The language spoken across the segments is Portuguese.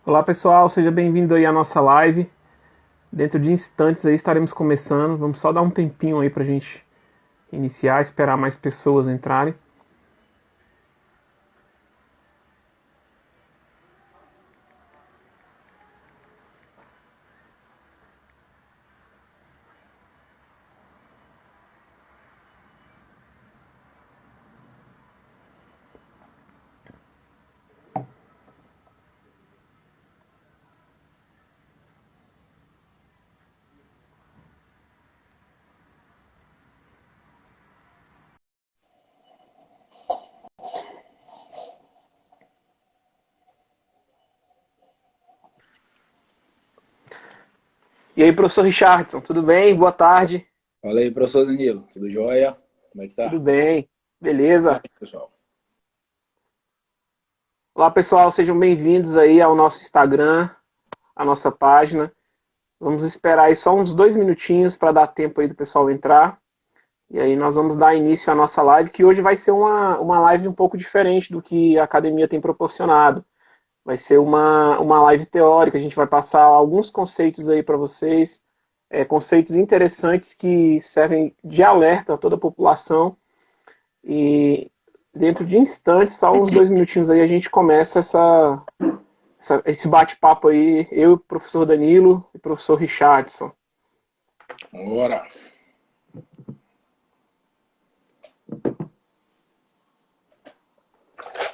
Olá pessoal, seja bem-vindo aí à nossa live. Dentro de instantes aí estaremos começando. Vamos só dar um tempinho aí pra gente iniciar, esperar mais pessoas entrarem. E aí, professor Richardson, tudo bem? Boa tarde. Fala aí, professor Danilo, tudo jóia? Como é que Tudo tá? bem? E Beleza? aí, pessoal? Olá pessoal, sejam bem-vindos aí ao nosso Instagram, à nossa página. Vamos esperar aí só uns 2 minutinhos para dar tempo aí do pessoal entrar. E aí nós vamos dar início à nossa live, que hoje vai ser uma live um pouco diferente do que a academia tem proporcionado. Vai ser uma live teórica, a gente vai passar alguns conceitos aí para vocês, conceitos interessantes que servem de alerta a toda a população. E dentro de instantes, só uns 2 minutinhos aí, a gente começa esse bate-papo aí, eu, o professor Danilo e o professor Richardson. Bora!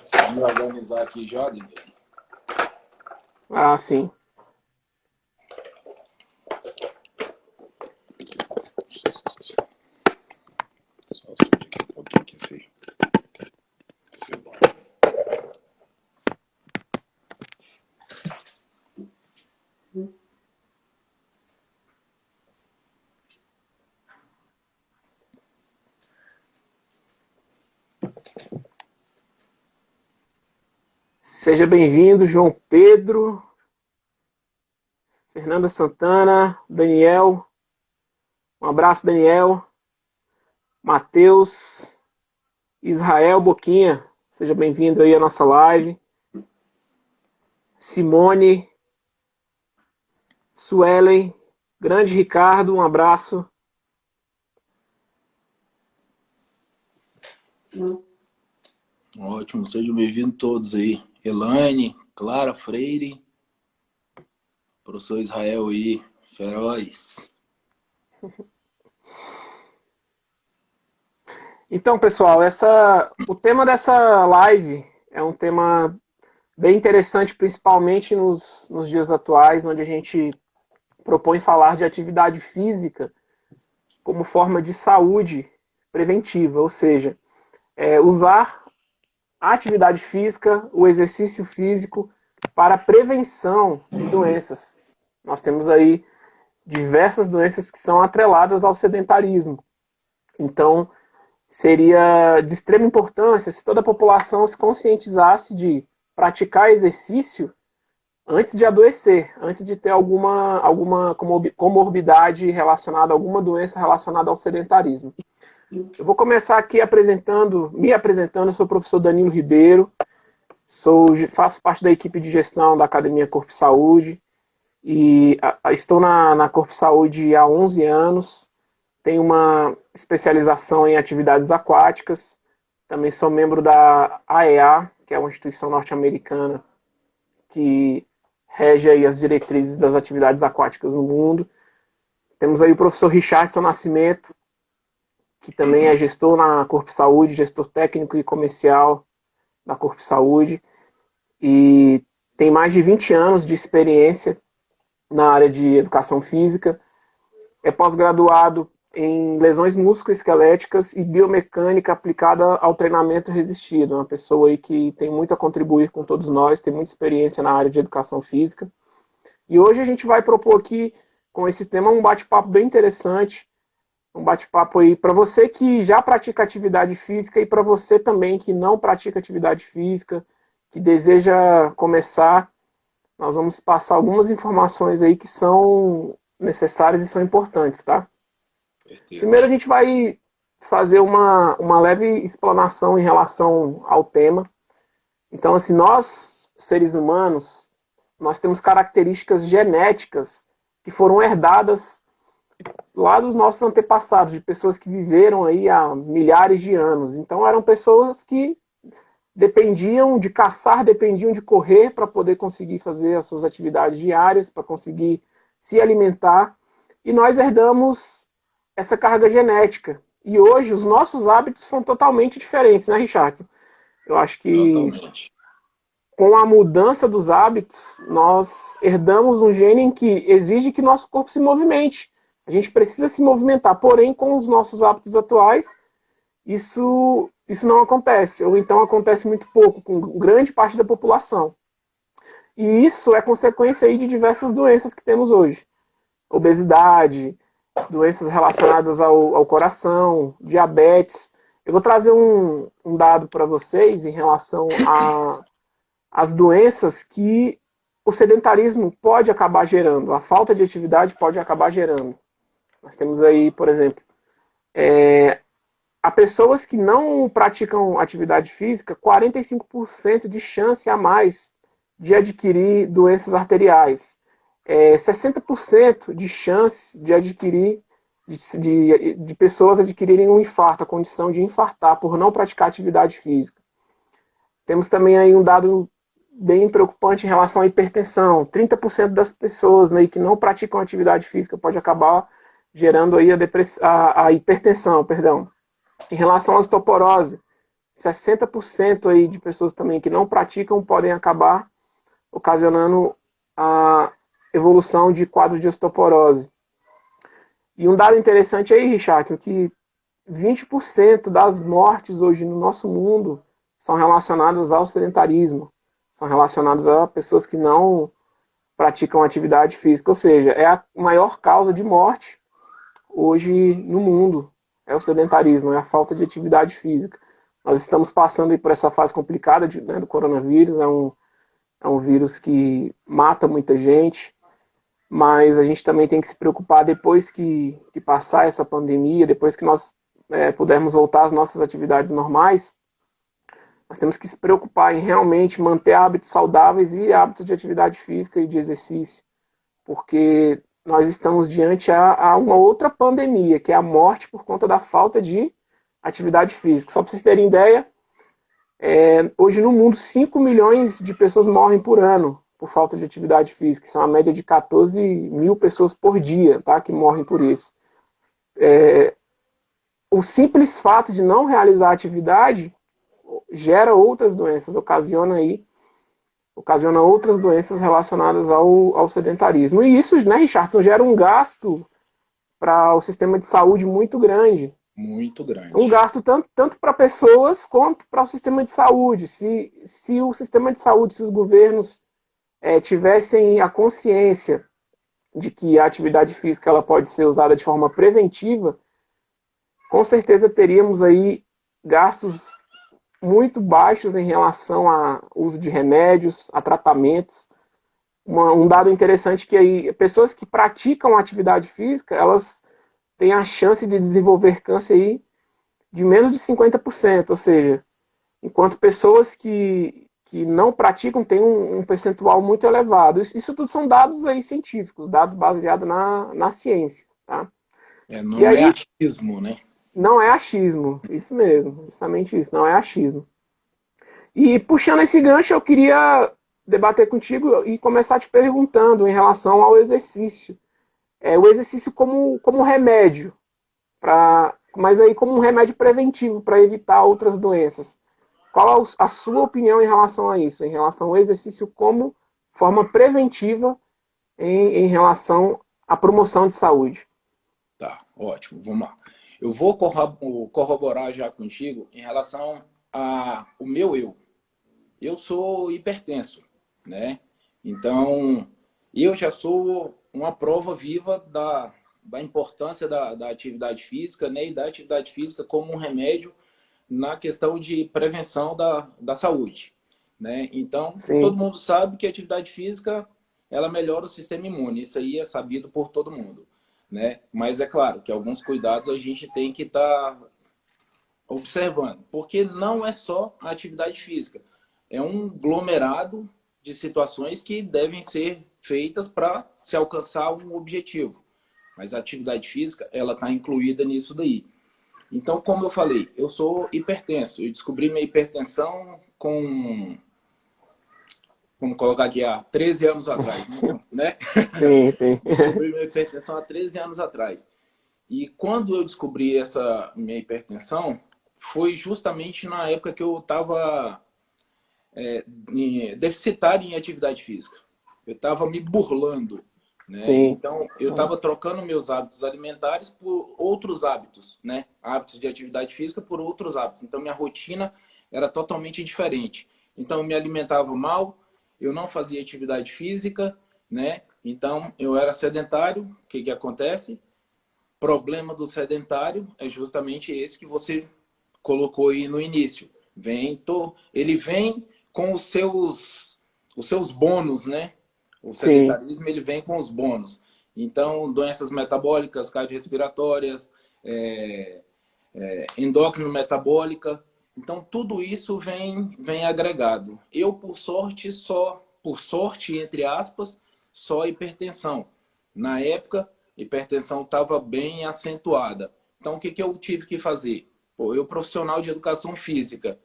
Só me organizar aqui já, Danilo. Ah, sim. Só subir aqui um pouquinho aqui, esse barco. Seja bem-vindo, João Pedro, Fernanda Santana, Daniel. Um abraço, Daniel. Matheus, Israel Boquinha, seja bem-vindo aí à nossa live. Simone, Suelen, grande Ricardo, um abraço. Ótimo, sejam bem-vindos todos aí. Elaine, Clara Freire, professor Israel aí, feroz. Então, pessoal, o tema dessa live é um tema bem interessante, principalmente nos dias atuais, onde a gente propõe falar de atividade física como forma de saúde preventiva, ou seja, usar a atividade física, o exercício físico para a prevenção de doenças. Nós temos aí diversas doenças que são atreladas ao sedentarismo. Então, seria de extrema importância se toda a população se conscientizasse de praticar exercício antes de adoecer, antes de ter alguma comorbidade relacionada, alguma doença relacionada ao sedentarismo. Eu vou começar aqui me apresentando, eu sou o professor Danilo Ribeiro, faço parte da equipe de gestão da Academia Corpo Saúde e estou na Corpo Saúde há 11 anos, tenho uma especialização em atividades aquáticas, também sou membro da AEA, que é uma instituição norte-americana que rege aí as diretrizes das atividades aquáticas no mundo. Temos aí o professor Richardson Nascimento, que também é gestor na Corpo Saúde, gestor técnico e comercial da Corpo Saúde, e tem mais de 20 anos de experiência na área de educação física. É pós-graduado em lesões musculoesqueléticas e biomecânica aplicada ao treinamento resistido. Uma pessoa aí que tem muito a contribuir com todos nós, tem muita experiência na área de educação física. E hoje a gente vai propor aqui, com esse tema, um bate-papo bem interessante, um bate-papo aí para você que já pratica atividade física e para você também que não pratica atividade física, que deseja começar. Nós vamos passar algumas informações aí que são necessárias e são importantes, tá? Primeiro a Certeza. gente vai fazer uma leve explanação em relação ao tema. Então, assim, nós, seres humanos, nós temos características genéticas que foram herdadas lá dos nossos antepassados, de pessoas que viveram aí há milhares de anos. Então eram pessoas que dependiam de caçar, dependiam de correr para poder conseguir fazer as suas atividades diárias, para conseguir se alimentar. E nós herdamos essa carga genética. E hoje os nossos hábitos são totalmente diferentes, né, Richardson? Eu acho que Totalmente. com a mudança dos hábitos, nós herdamos um gene em que exige que nosso corpo se movimente. A gente precisa se movimentar, porém, com os nossos hábitos atuais, isso não acontece, ou então acontece muito pouco, com grande parte da população. E isso é consequência aí de diversas doenças que temos hoje. Obesidade, doenças relacionadas ao coração, diabetes. Eu vou trazer um dado para vocês em relação às doenças que o sedentarismo pode acabar gerando, a falta de atividade pode acabar gerando. Nós temos aí, por exemplo, há pessoas que não praticam atividade física, 45% de chance a mais de adquirir doenças arteriais. 60% de chance de adquirir, de pessoas adquirirem um infarto, a condição de infartar por não praticar atividade física. Temos também aí um dado bem preocupante em relação à hipertensão. 30% das pessoas, né, que não praticam atividade física pode acabar gerando aí a hipertensão, perdão. Em relação à osteoporose, 60% aí de pessoas também que não praticam podem acabar ocasionando a evolução de quadro de osteoporose. E um dado interessante aí, Richard, que 20% das mortes hoje no nosso mundo são relacionadas ao sedentarismo, são relacionadas a pessoas que não praticam atividade física, ou seja, é a maior causa de morte hoje no mundo, é o sedentarismo, é a falta de atividade física. Nós estamos passando aí por essa fase complicada do coronavírus, é um vírus que mata muita gente, mas a gente também tem que se preocupar depois que passar essa pandemia, depois que nós pudermos voltar às nossas atividades normais, nós temos que se preocupar em realmente manter hábitos saudáveis e hábitos de atividade física e de exercício, porque nós estamos diante a uma outra pandemia, que é a morte por conta da falta de atividade física. Só para vocês terem ideia, hoje no mundo 5 milhões de pessoas morrem por ano por falta de atividade física. Isso é uma média de 14 mil pessoas por dia, tá, que morrem por isso. O simples fato de não realizar atividade gera outras doenças, ocasiona outras doenças relacionadas ao sedentarismo. E isso, né, Richardson, gera um gasto para o sistema de saúde muito grande. Muito Um grande. gasto tanto para pessoas quanto para o sistema de saúde. Se o sistema de saúde, se os governos tivessem a consciência de que a atividade física ela pode ser usada de forma preventiva, com certeza teríamos aí gastos muito baixos em relação ao uso de remédios, a tratamentos. Um dado interessante que aí, pessoas que praticam atividade física, elas têm a chance de desenvolver câncer aí de menos de 50%, ou seja, enquanto pessoas que não praticam têm um percentual muito elevado. Isso tudo são dados aí científicos, dados baseados na ciência. Tá? E Não é aí, achismo, né? não é achismo, isso mesmo, justamente isso, não é achismo. E puxando esse gancho, eu queria debater contigo e começar te perguntando em relação ao exercício. O exercício como remédio, mas aí como um remédio preventivo para evitar outras doenças. Qual a sua opinião em relação a isso? Em relação ao exercício como forma preventiva em relação à promoção de saúde? Tá, ótimo, vamos lá. Eu vou corroborar já contigo em relação ao meu eu. Eu sou hipertenso, né? Então, eu já sou uma prova viva da importância da atividade física, né? E da atividade física como um remédio na questão de prevenção da saúde, né? Então, todo Sim, mundo sabe que a atividade física, ela melhora o sistema imune. Isso aí é sabido por todo mundo, né? Mas é claro que alguns cuidados a gente tem que estar observando, porque não é só a atividade física, é um aglomerado de situações que devem ser feitas para se alcançar um objetivo. Mas a atividade física, ela está incluída nisso daí. Então, como eu falei, eu sou hipertenso. Eu descobri minha hipertensão com, vamos colocar aqui, há 13 anos atrás, né? Sim, sim. Descobri minha hipertensão há 13 anos atrás. E quando eu descobri essa minha hipertensão, foi justamente na época que eu estava deficitário em atividade física. Eu estava me burlando, né? Sim. Então, eu estava trocando meus hábitos alimentares por outros hábitos, né? Hábitos de atividade física por outros hábitos. Então, minha rotina era totalmente diferente. Então, eu me alimentava mal, eu não fazia atividade física, né? Então, eu era sedentário. O que que acontece? Problema do sedentário é justamente esse que você colocou aí no início. Ele vem com os seus bônus, né? O Sim. sedentarismo ele vem com os bônus. Então, doenças metabólicas, cardiorrespiratórias, endócrino metabólica. Então, tudo isso vem agregado. Eu, por sorte, entre aspas, só hipertensão. Na época, hipertensão estava bem acentuada. Então, o que, que eu tive que fazer? Pô, eu, profissional de educação física,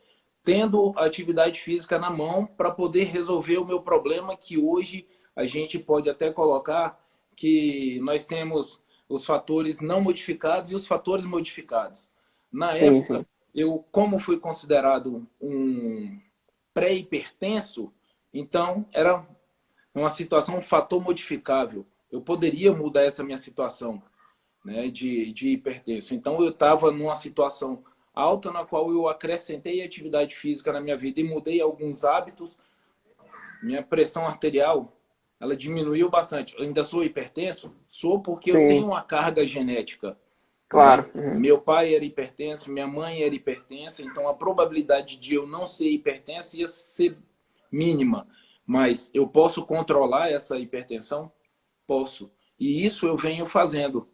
tendo a atividade física na mão para poder resolver o meu problema, que hoje a gente pode até colocar que nós temos os fatores não modificados e os fatores modificados. Na Sim, época, sim. eu, como fui considerado um pré-hipertenso, então era uma situação, um fator modificável. Eu poderia mudar essa minha situação, né, de hipertenso. Então, eu estava numa situação alta na qual eu acrescentei atividade física na minha vida e mudei alguns hábitos. Minha pressão arterial, ela diminuiu bastante. Eu ainda sou hipertenso? Sou porque eu tenho Sim, uma carga genética, né? claro. Uhum. Meu pai era hipertenso, minha mãe era hipertensa, então a probabilidade de eu não ser hipertenso ia ser mínima. Mas eu posso controlar essa hipertensão? Posso. E isso eu venho fazendo.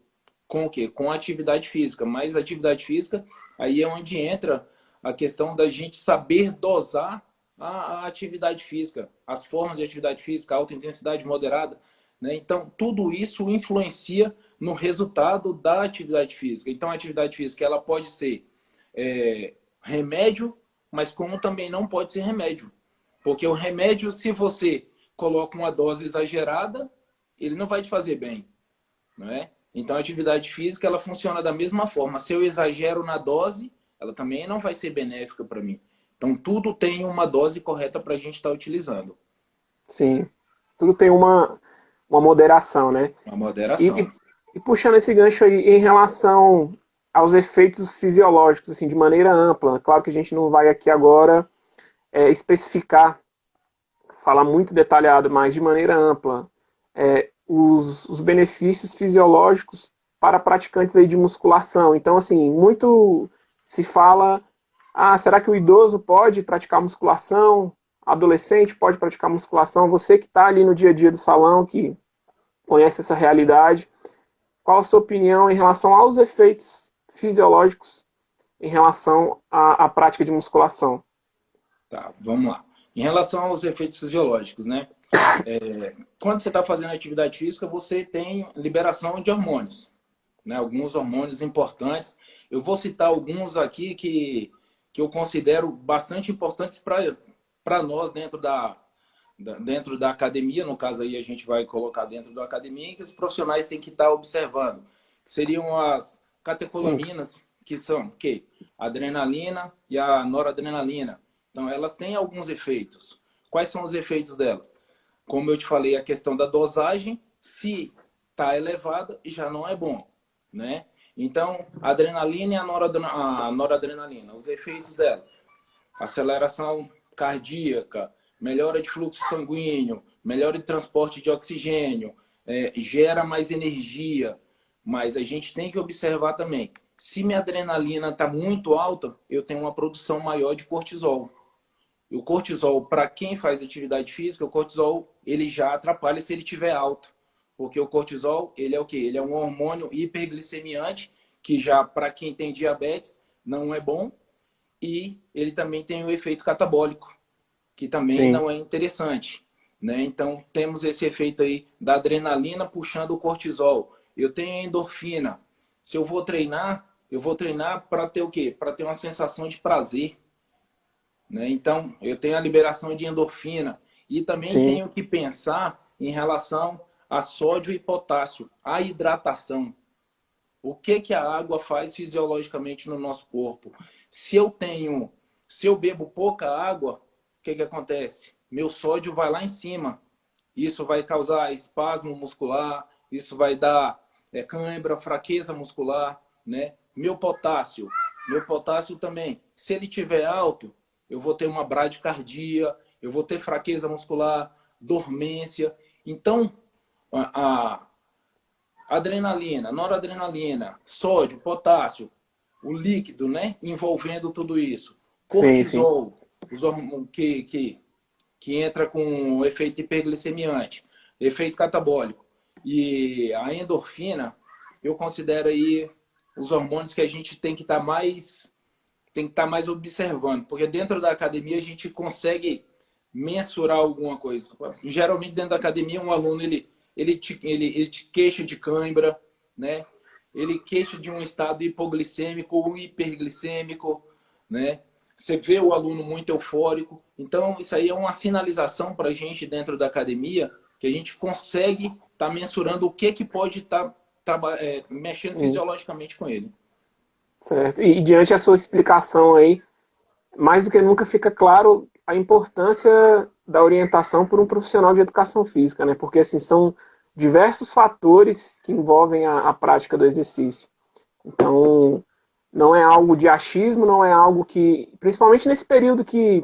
Com o quê? Com atividade física. Mas atividade física, aí é onde entra a questão da gente saber dosar a atividade física, as formas de atividade física, alta intensidade, moderada, né? Então, tudo isso influencia no resultado da atividade física. Então, a atividade física ela pode ser remédio, mas como também não pode ser remédio. Porque o remédio, se você coloca uma dose exagerada, ele não vai te fazer bem, não é? Então, a atividade física ela funciona da mesma forma. Se eu exagero na dose, ela também não vai ser benéfica para mim. Então, tudo tem uma dose correta para a gente estar utilizando. Sim. Tudo tem uma moderação, né? Uma E, moderação. e puxando esse gancho aí em relação aos efeitos fisiológicos, assim, de maneira ampla. Claro que a gente não vai aqui agora especificar, falar muito detalhado, mas de maneira ampla, os benefícios fisiológicos para praticantes aí de musculação. Então, assim, muito se fala, será que o idoso pode praticar musculação? Adolescente pode praticar musculação? Você que está ali no dia a dia do salão, que conhece essa realidade, qual a sua opinião em relação aos efeitos fisiológicos em relação à prática de musculação? Tá, vamos lá. Em relação aos efeitos fisiológicos, né? Quando você está fazendo atividade física, você tem liberação de hormônios, né? Alguns hormônios importantes. Eu vou citar alguns aqui que eu considero bastante importantes para nós dentro da academia. No caso aí a gente vai colocar dentro da academia e que os profissionais têm que estar observando. Que seriam as Sim, catecolaminas, que são o quê? A adrenalina e a noradrenalina. Então elas têm alguns efeitos. Quais são os efeitos delas? Como eu te falei, a questão da dosagem, se está elevada, já não é bom, né? Então, a adrenalina e a noradrenalina, os efeitos dela, aceleração cardíaca, melhora de fluxo sanguíneo, melhora de transporte de oxigênio, gera mais energia, mas a gente tem que observar também, se minha adrenalina está muito alta, eu tenho uma produção maior de cortisol. E o cortisol, para quem faz atividade física, o cortisol ele já atrapalha se ele tiver alto. Porque o cortisol, ele é o quê? Ele é um hormônio hiperglicemiante, que já para quem tem diabetes não é bom. E ele também tem o efeito catabólico, que também sim, não é interessante. né? Então, temos esse efeito aí da adrenalina puxando o cortisol. Eu tenho a endorfina. Se eu vou treinar para ter o quê? Para ter uma sensação de prazer, né? Então, eu tenho a liberação de endorfina e também Sim, tenho que pensar em relação a sódio e potássio, a hidratação. O que que a água faz fisiologicamente no nosso corpo? Se eu tenho, se eu bebo pouca água, o que que acontece? Meu sódio vai lá em cima. Isso vai causar espasmo muscular, isso vai dar cãibra, fraqueza muscular, né? Meu potássio também. Se ele tiver alto, eu vou ter uma bradicardia, eu vou ter fraqueza muscular, dormência. Então, a adrenalina, noradrenalina, sódio, potássio, o líquido, né? Envolvendo tudo isso. sim, sim. Cortisol, os hormônios que entra com efeito hiperglicemiante, efeito catabólico. E a endorfina, eu considero aí os hormônios que a gente tem que estar mais observando, porque dentro da academia a gente consegue mensurar alguma coisa. Geralmente dentro da academia um aluno ele te queixa de cãibra, né? Ele queixa de um estado hipoglicêmico ou hiperglicêmico, né? Você vê o aluno muito eufórico. Então, isso aí é uma sinalização para a gente dentro da academia que a gente consegue estar mensurando o que pode estar mexendo Sim, fisiologicamente com ele. certo. E diante da sua explicação aí, mais do que nunca fica claro a importância da orientação por um profissional de educação física, né? Porque assim são diversos fatores que envolvem a prática do exercício. Então, não é algo de achismo, não é algo que, principalmente nesse período que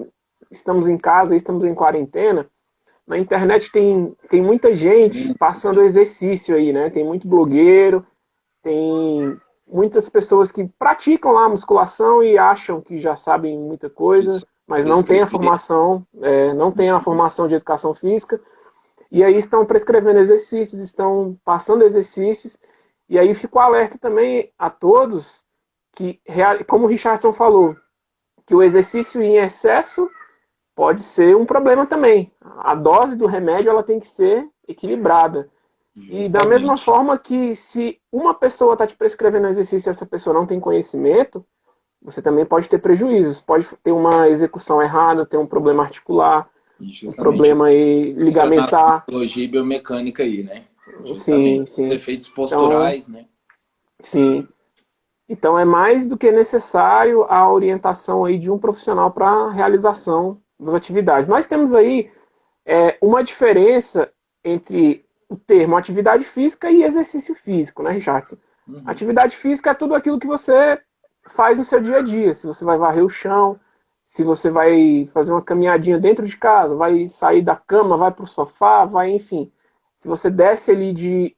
estamos em casa, estamos em quarentena, na internet tem muita gente passando exercício aí, né? Tem muito blogueiro, tem muitas pessoas que praticam lá a musculação e acham que já sabem muita Que coisa, são mas não tem a prescrever. formação, não tem a formação de educação física, e aí estão prescrevendo exercícios, estão passando exercícios, e aí fico alerta também a todos que, como o Richardson falou, que o exercício em excesso pode ser um problema também. A dose do remédio ela tem que ser equilibrada. E da mesma Justamente. forma que se uma pessoa está te prescrevendo exercício e essa pessoa não tem conhecimento, você também pode ter prejuízos. Pode ter uma execução errada, ter um problema articular, um Justamente. problema aí Entra na ligamentar. fisiologia e biomecânica aí, né? Justamente. Sim, sim. Efeitos Então, posturais, né? sim. Então é mais do que necessário a orientação aí de um profissional para a realização das atividades. Nós temos aí uma diferença entre o termo atividade física e exercício físico, né, Richardson? Uhum. Atividade física é tudo aquilo que você faz no seu dia a dia. Se você vai varrer o chão, se você vai fazer uma caminhadinha dentro de casa, vai sair da cama, vai para o sofá, vai, enfim. Se você desce ali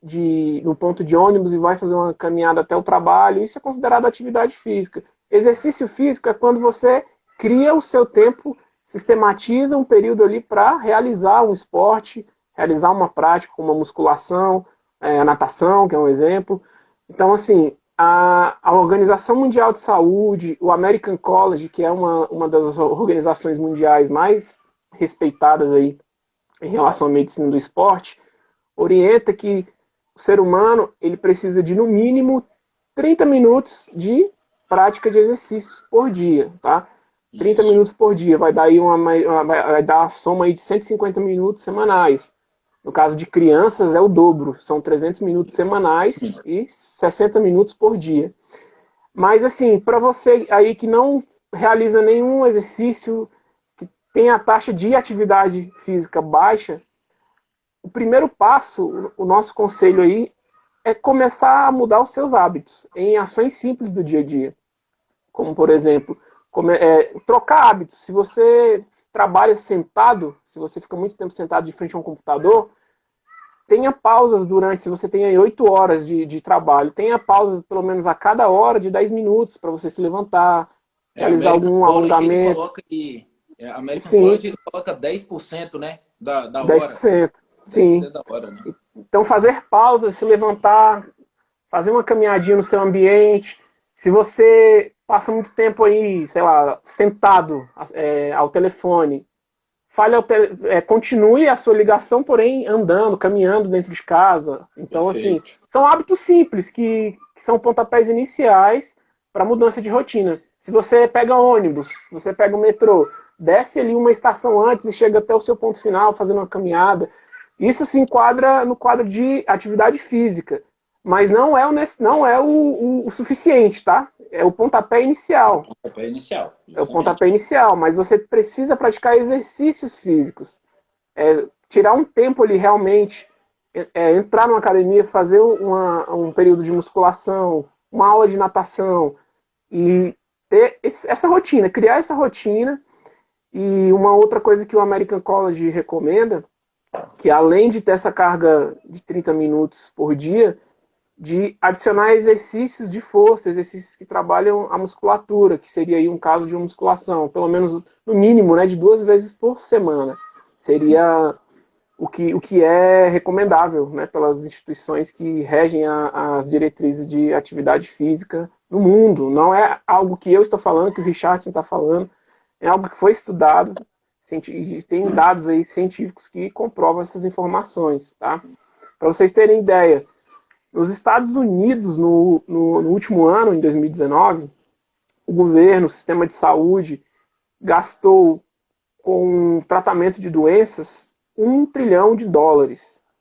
no ponto de ônibus e vai fazer uma caminhada até o trabalho, isso é considerado atividade física. Exercício físico é quando você cria o seu tempo, sistematiza um período ali para realizar um esporte, realizar uma prática como a musculação, a natação, que é um exemplo. Então, assim, a Organização Mundial de Saúde, o American College, que é uma das organizações mundiais mais respeitadas aí em relação à medicina do esporte, orienta que o ser humano ele precisa de no mínimo 30 minutos de prática de exercícios por dia, tá? 30 Isso. minutos por dia vai dar aí vai dar a soma aí de 150 minutos semanais. No caso de crianças é o dobro, são 300 minutos semanais Sim. e 60 minutos por dia. Mas assim, para você aí que não realiza nenhum exercício, que tem a taxa de atividade física baixa, o primeiro passo, o nosso conselho aí, é começar a mudar os seus hábitos em ações simples do dia a dia. Como, por exemplo, trocar hábitos. Se você trabalha sentado, se você fica muito tempo sentado de frente a um computador, tenha pausas durante, se você tem aí 8 horas de trabalho, tenha pausas pelo menos a cada hora de 10 minutos para você se levantar, É, realizar American algum College, ele alongamento. coloca aí, American Sim, College, ele coloca 10%, né, da hora. 10%. Sim. 10% da hora, né? Então, fazer pausas, se levantar, fazer uma caminhadinha no seu ambiente. Se você passa muito tempo aí, sei lá, sentado ao telefone, continue a sua ligação, porém andando, caminhando dentro de casa. Então, assim, Perfeito. são hábitos simples que são pontapés iniciais para mudança de rotina. Se você pega ônibus, você pega o metrô, desce ali uma estação antes e chega até o seu ponto final fazendo uma caminhada, isso se enquadra no quadro de atividade física, mas não é o suficiente, tá? É o pontapé É o inicial. pontapé inicial, É o justamente. pontapé inicial, mas você precisa praticar exercícios físicos. Tirar um tempo ali realmente, entrar numa academia, fazer um período de musculação, uma aula de natação e ter essa rotina, criar essa rotina. E uma outra coisa que o American College recomenda, que além de ter essa carga de 30 minutos por dia, de adicionar exercícios de força, exercícios que trabalham a musculatura, que seria aí um caso de uma musculação, pelo menos no mínimo, né, de 2 vezes por semana. Seria o que é recomendável, né, pelas instituições que regem as diretrizes de atividade física no mundo. Não é algo que eu estou falando, que o Richardson está falando, é algo que foi estudado, tem dados aí científicos que comprovam essas informações, tá? Para vocês terem ideia, nos Estados Unidos, no último ano, em 2019, o governo, o sistema de saúde, gastou com tratamento de doenças US$ 1 trilhão.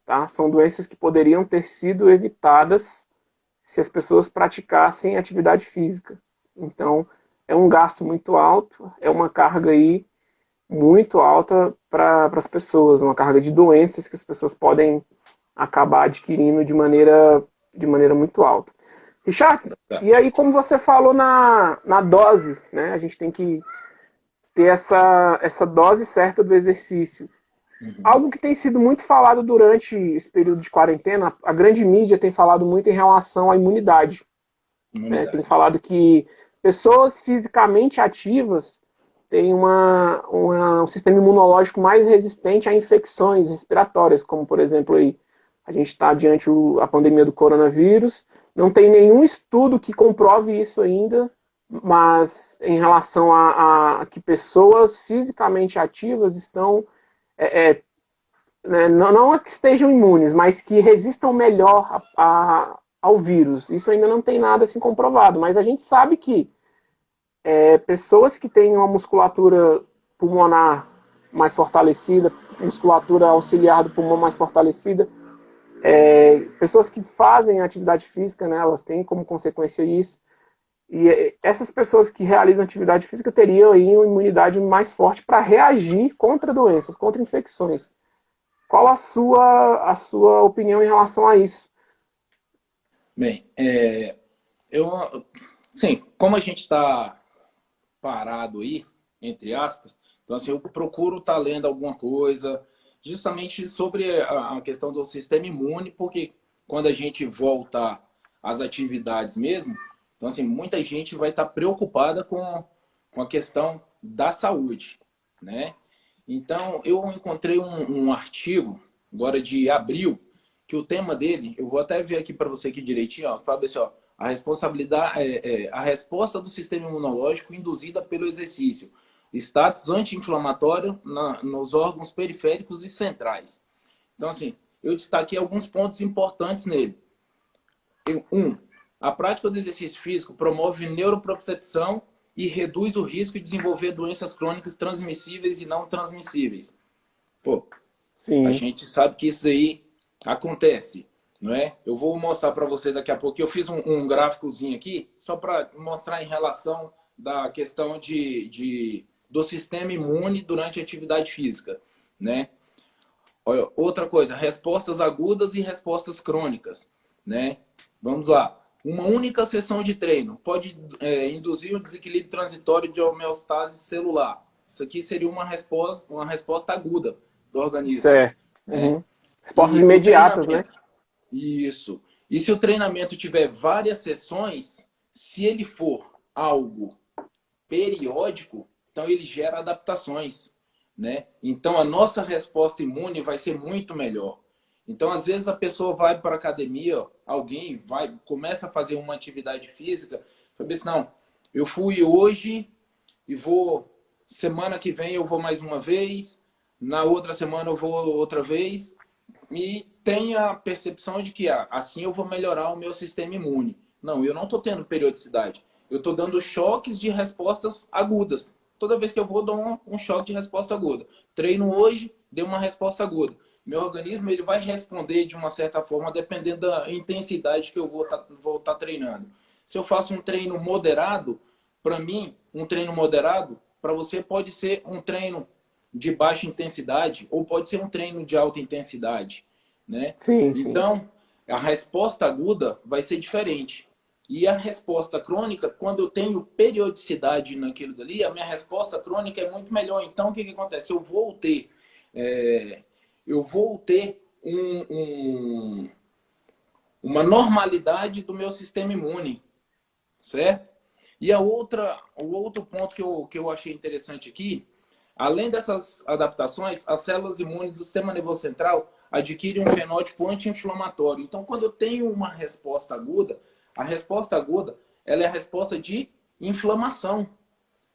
Tá? São doenças que poderiam ter sido evitadas se as pessoas praticassem atividade física. Então, é um gasto muito alto, é uma carga aí muito alta para as pessoas, uma carga de doenças que as pessoas podem acabar adquirindo de maneira muito alta. Richard, e aí como você falou na dose, né? A gente tem que ter essa dose certa do exercício. Uhum. Algo que tem sido muito falado durante esse período de quarentena, a grande mídia tem falado muito em relação à imunidade. Né? Tem Imunidade. falado que pessoas fisicamente ativas têm um sistema imunológico mais resistente a infecções respiratórias, como, por exemplo, aí, a gente está diante da pandemia do coronavírus. Não tem nenhum estudo que comprove isso ainda, mas em relação a que pessoas fisicamente ativas estão né, não é que estejam imunes, mas que resistam melhor ao vírus. Isso ainda não tem nada assim comprovado, mas a gente sabe que pessoas que têm uma musculatura pulmonar mais fortalecida, musculatura auxiliar do pulmão mais fortalecida, pessoas que fazem atividade física, né, elas têm como consequência isso. E essas pessoas que realizam atividade física teriam aí uma imunidade mais forte para reagir contra doenças, contra infecções. Qual a sua opinião em relação a isso? Bem, sim, como a gente está parado aí, entre aspas, então assim, eu procuro estar lendo alguma coisa justamente sobre a questão do sistema imune, porque quando a gente volta às atividades mesmo, então assim, muita gente vai estar preocupada com a questão da saúde, né? Então, eu encontrei um artigo, agora de abril, que o tema dele, eu vou até ver aqui para você aqui direitinho, ó, fala assim, ó, a responsabilidade, a resposta do sistema imunológico induzida pelo exercício, status anti-inflamatório nos órgãos periféricos e centrais. Então, assim, eu destaquei alguns pontos importantes nele. A prática do exercício físico promove neuropropriocepção e reduz o risco de desenvolver doenças crônicas transmissíveis e não transmissíveis. Pô, a Sim. gente sabe que isso aí acontece, não é? Eu vou mostrar para você daqui a pouco. Eu fiz um gráficozinho aqui só para mostrar em relação da questão do sistema imune durante a atividade física, né? Olha, outra coisa, respostas agudas e respostas crônicas, né? Vamos lá. Uma única sessão de treino pode induzir um desequilíbrio transitório de homeostase celular. Isso aqui seria uma resposta aguda do organismo, Certo. né? Uhum. Respostas E o imediatas, né? treinamento, isso. E se o treinamento tiver várias sessões, se ele for algo periódico, então ele gera adaptações, né? Então a nossa resposta imune vai ser muito melhor. Então às vezes a pessoa vai para a academia, alguém começa a fazer uma atividade física, fala assim, não, eu fui hoje e vou semana que vem eu vou mais uma vez, na outra semana eu vou outra vez e tem a percepção de que assim eu vou melhorar o meu sistema imune. Não, eu não estou tendo periodicidade. Eu estou dando choques de respostas agudas. Toda vez que eu vou, dou um choque de resposta aguda. Treino hoje, deu uma resposta aguda. Meu organismo ele vai responder de uma certa forma, dependendo da intensidade que eu vou tá treinando. Se eu faço um treino moderado, para mim, um treino moderado, para você pode ser um treino de baixa intensidade ou pode ser um treino de alta intensidade, né? Sim, sim. Então, a resposta aguda vai ser diferente. E a resposta crônica, quando eu tenho periodicidade naquilo dali, a minha resposta crônica é muito melhor. Então, o que acontece? Eu vou ter uma normalidade do meu sistema imune, certo? E o outro ponto que eu achei interessante aqui, além dessas adaptações, as células imunes do sistema nervoso central adquirem um fenótipo anti-inflamatório. Então, quando eu tenho uma resposta aguda, a resposta aguda ela é a resposta de inflamação.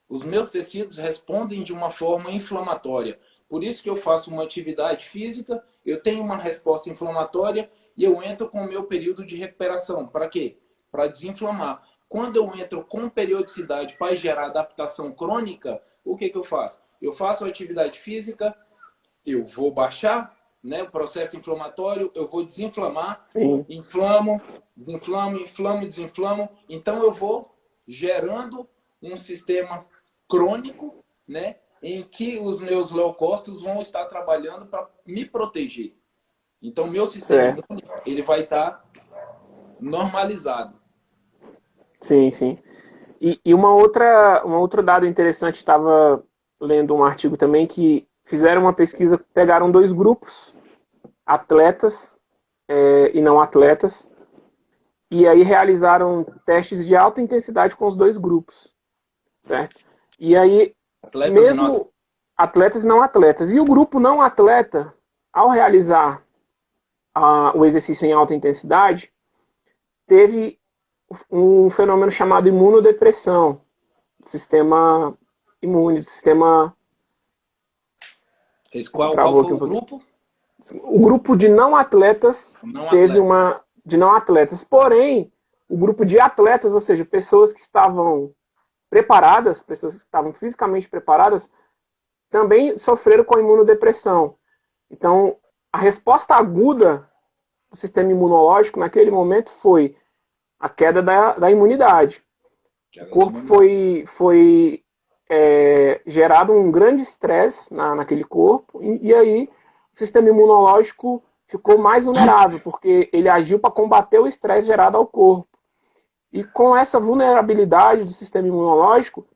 Os meus tecidos respondem de uma forma inflamatória. Por isso que eu faço uma atividade física, eu tenho uma resposta inflamatória e eu entro com o meu período de recuperação. Para quê? Para desinflamar. Quando eu entro com periodicidade para gerar adaptação crônica, o que eu faço? Eu faço atividade física, eu vou baixar, né, o processo inflamatório, eu vou desinflamar, Sim. inflamo, desinflamo, inflamo, desinflamo. Então eu vou gerando um sistema crônico, né, em que os meus leucócitos vão estar trabalhando para me proteger. Então meu sistema Certo. imune ele vai estar normalizado. Sim, sim. E um outro dado interessante, estava lendo um artigo também que fizeram uma pesquisa, pegaram dois grupos, atletas e não atletas, e aí realizaram testes de alta intensidade com os dois grupos, certo? E aí, Atletas e não atletas. mesmo atletas e não atletas, e o grupo não atleta, ao realizar o exercício em alta intensidade, teve um fenômeno chamado imunodepressão, do sistema imune, do sistema. Qual Travou foi aqui um o pouquinho. grupo? O grupo de não atletas Não teve atletas. uma. De não atletas. Porém, o grupo de atletas, ou seja, pessoas que estavam preparadas, pessoas que estavam fisicamente preparadas, também sofreram com imunodepressão. Então, a resposta aguda do sistema imunológico naquele momento foi a queda da imunidade. O corpo foi gerado um grande estresse naquele corpo, e aí o sistema imunológico ficou mais vulnerável, porque ele agiu para combater o estresse gerado ao corpo. E com essa vulnerabilidade do sistema imunológico,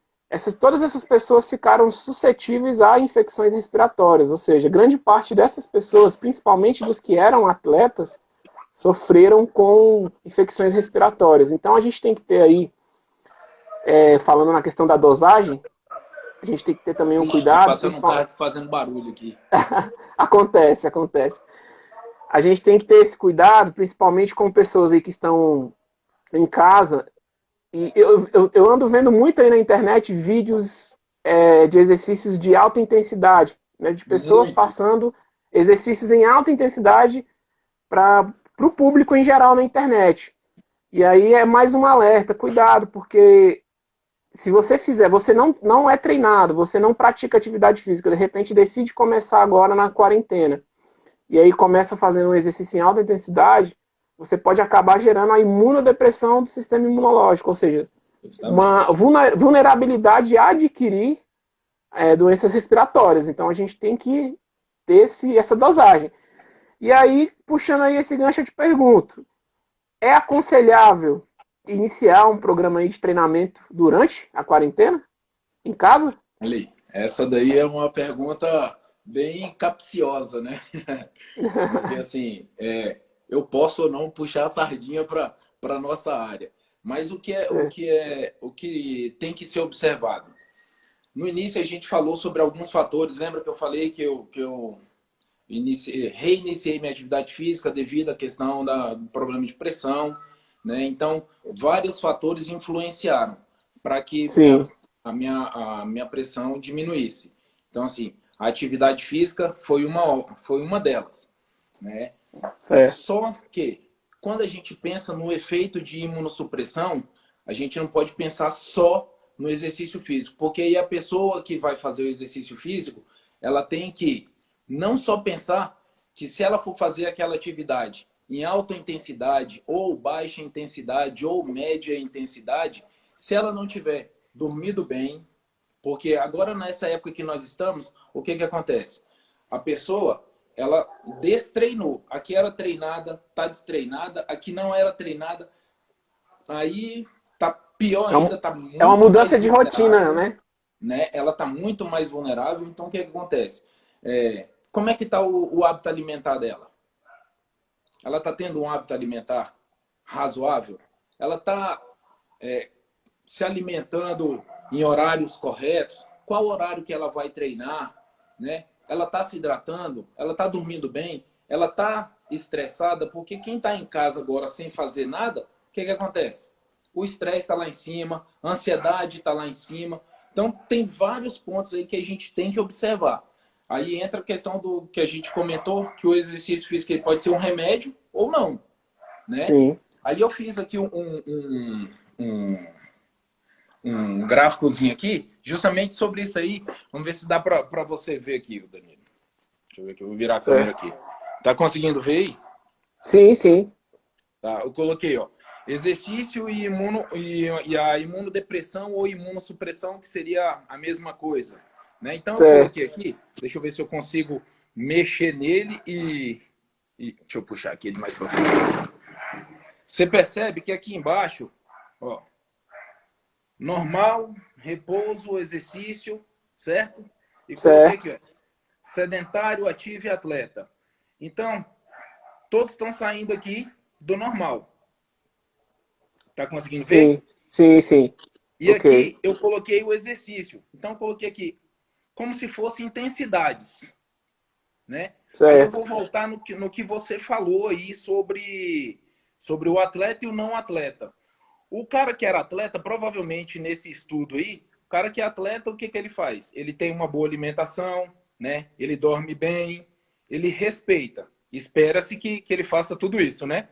todas essas pessoas ficaram suscetíveis a infecções respiratórias, ou seja, grande parte dessas pessoas, principalmente dos que eram atletas, sofreram com infecções respiratórias. Então a gente tem que ter aí, falando na questão da dosagem, a gente tem que ter também um Ixi, tô cuidado, passando um principal. carro aqui fazendo barulho aqui. Acontece, acontece. A gente tem que ter esse cuidado, principalmente com pessoas aí que estão em casa. E eu ando vendo muito aí na internet vídeos de exercícios de alta intensidade, né, de pessoas Muito. passando exercícios em alta intensidade para o público em geral na internet. E aí é mais um alerta, cuidado, porque se você fizer, você não é treinado, você não pratica atividade física, de repente decide começar agora na quarentena, e aí começa fazendo um exercício em alta intensidade, você pode acabar gerando a imunodepressão do sistema imunológico, ou seja, uma Justamente. vulnerabilidade a adquirir doenças respiratórias. Então a gente tem que ter essa dosagem. E aí, puxando aí esse gancho, eu te pergunto, é aconselhável iniciar um programa aí de treinamento durante a quarentena, em casa? Ali, essa daí é uma pergunta bem capciosa, né? Porque assim, eu posso ou não puxar a sardinha para nossa área. Mas Certo. o que tem que ser observado? No início a gente falou sobre alguns fatores. Lembra que eu falei que eu reiniciei minha atividade física devido à questão do problema de pressão, né? Então, vários fatores influenciaram para que Sim, a minha pressão diminuísse. Então, assim, A atividade física foi uma delas, né? Certo. Só que, quando a gente pensa no efeito de imunossupressão, a gente não pode pensar só no exercício físico, porque aí a pessoa que vai fazer o exercício físico, ela tem que não só pensar que se ela for fazer aquela atividade em alta intensidade, ou baixa intensidade, ou média intensidade, se ela não tiver dormido bem, porque agora nessa época que nós estamos, o que acontece? A pessoa, ela destreinou. Aqui era treinada, tá destreinada, aqui não era treinada, aí tá pior ainda, tá É uma muito mais mudança de rotina, vulnerável, né? né? Ela tá muito mais vulnerável, então o que acontece? Como é que tá o hábito alimentar dela? Ela está tendo um hábito alimentar razoável? Ela está se alimentando em horários corretos? Qual horário que ela vai treinar? Né? Ela está se hidratando? Ela está dormindo bem? Ela está estressada? Porque quem está em casa agora sem fazer nada, o que acontece? O estresse está lá em cima, a ansiedade está lá em cima. Então, tem vários pontos aí que a gente tem que observar. Aí entra a questão do que a gente comentou, que o exercício físico ele pode ser um remédio ou não, né? Sim. Aí eu fiz aqui um gráficozinho aqui, justamente sobre isso aí. Vamos ver se dá para você ver aqui, Danilo. Deixa eu ver aqui, eu vou virar a câmera Certo. aqui. Tá conseguindo ver aí? Sim, sim. Tá, eu coloquei, ó, exercício e a imunodepressão ou imunossupressão, que seria a mesma coisa, né? Então eu Certo. coloquei aqui, deixa eu ver se eu consigo mexer nele deixa eu puxar aqui ele mais para frente. Você percebe que aqui embaixo, ó, normal, repouso, exercício, certo? E coloquei Certo. aqui, ó, sedentário, ativo e atleta. Então, todos estão saindo aqui do normal. Tá conseguindo ver? Sim. Sim, sim. E Ok. aqui eu coloquei o exercício. Então, eu coloquei aqui como se fossem intensidades, né? Aí eu Certo. vou voltar no que você falou aí sobre o atleta e o não atleta. O cara que era atleta, provavelmente nesse estudo aí, o cara que é atleta, o que ele faz? Ele tem uma boa alimentação, né? Ele dorme bem, ele respeita. Espera-se que ele faça tudo isso, né?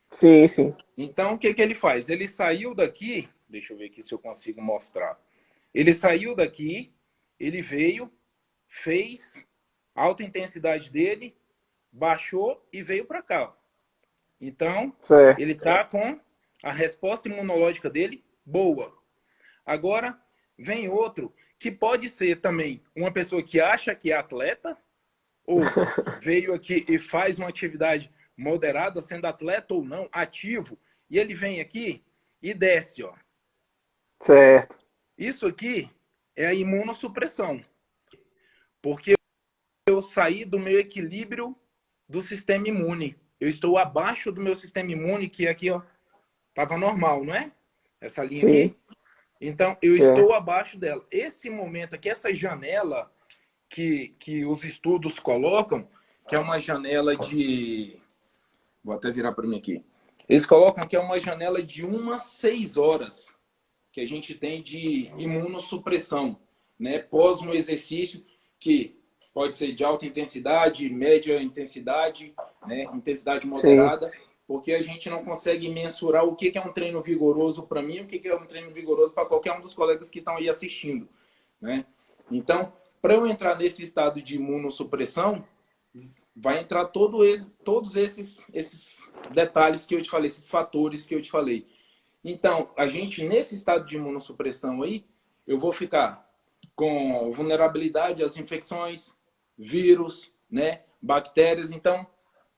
Sim, sim. Então, o que ele faz? Ele saiu daqui, deixa eu ver aqui se eu consigo mostrar. Ele saiu daqui, ele veio, fez a alta intensidade dele, baixou e veio para cá. Então, Certo. ele está com a resposta imunológica dele boa. Agora, vem outro que pode ser também uma pessoa que acha que é atleta, ou veio aqui e faz uma atividade moderada, sendo atleta ou não, ativo, e ele vem aqui e desce, ó. Certo. Isso aqui é a imunossupressão, porque eu saí do meu equilíbrio do sistema imune. Eu estou abaixo do meu sistema imune, que aqui, ó, estava normal, não é? Essa linha Sim. aqui. Então, eu estou Certo. abaixo dela. Esse momento aqui, essa janela que os estudos colocam, que é uma janela de... Vou até virar para mim aqui. Eles colocam que é uma janela de umas 6 horas que a gente tem de imunossupressão, né? Pós um exercício que pode ser de alta intensidade, média intensidade, né? Intensidade Sim. moderada, porque a gente não consegue mensurar o que é um treino vigoroso para mim, o que é um treino vigoroso para qualquer um dos colegas que estão aí assistindo, né? Então, para eu entrar nesse estado de imunossupressão, vai entrar todos esses detalhes que eu te falei, esses fatores que eu te falei. Então, a gente, nesse estado de imunossupressão aí, eu vou ficar com vulnerabilidade às infecções, vírus, né, bactérias. Então,